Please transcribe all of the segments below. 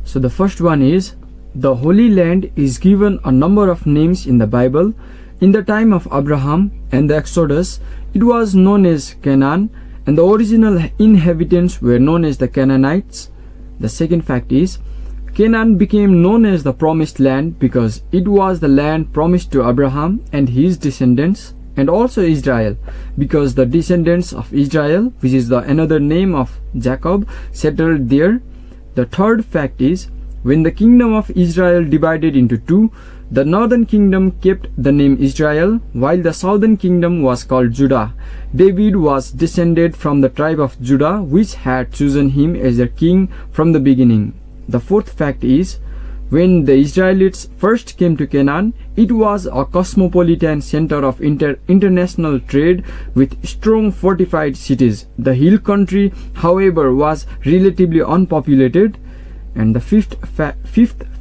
So the first one is, the Holy Land is given a number of names in the Bible. In the time of Abraham and the Exodus, it was known as Canaan, and the original inhabitants were known as the Canaanites. The second fact is, Canaan became known as the Promised Land because it was the land promised to Abraham and his descendants, and also Israel because the descendants of Israel, which is the another name of Jacob, settled there. The third fact is, when the kingdom of Israel divided into two, the northern kingdom kept the name Israel, while the southern kingdom was called Judah. David was descended from the tribe of Judah, which had chosen him as their king from the beginning. The fourth fact is, when the Israelites first came to Canaan, it was a cosmopolitan center of international trade with strong fortified cities. The hill country, however, was relatively unpopulated. And the fifth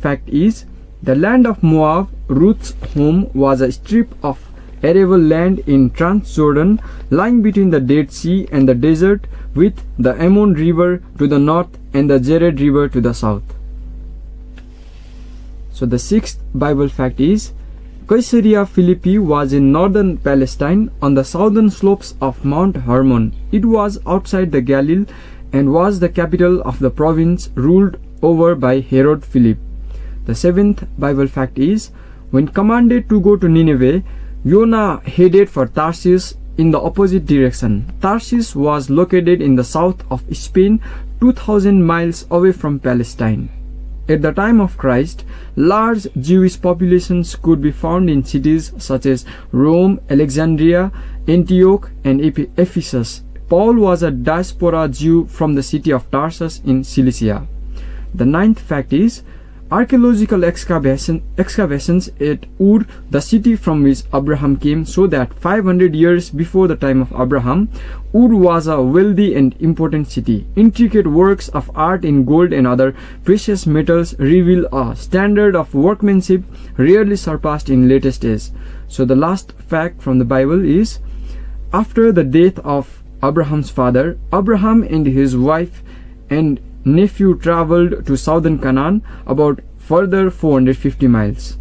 fact is, the land of Moab, Ruth's home, was a strip of arable land in Transjordan, lying between the Dead Sea and the desert, with the Ammon River to the north and the Jared River to the south. So the sixth Bible fact is, Caesarea Philippi was in northern Palestine on the southern slopes of Mount Hermon. It was outside the Galilee and was the capital of the province ruled over by Herod Philip. The seventh Bible fact is, when commanded to go to Nineveh, Jonah headed for Tarshish in the opposite direction. Tarshish was located in the south of Spain, 2,000 miles away from Palestine. At the time of Christ, large Jewish populations could be found in cities such as Rome, Alexandria, Antioch, and Ephesus. Paul was a diaspora Jew from the city of Tarsus in Cilicia. The ninth fact is, archaeological excavations at Ur, the city from which Abraham came, show that 500 years before the time of Abraham, Ur was a wealthy and important city. Intricate works of art in gold and other precious metals reveal a standard of workmanship rarely surpassed in latest days. So the last fact from the Bible is, after the death of Abraham's father, Abraham and his wife and nephew traveled to southern Canaan, about further 450 miles.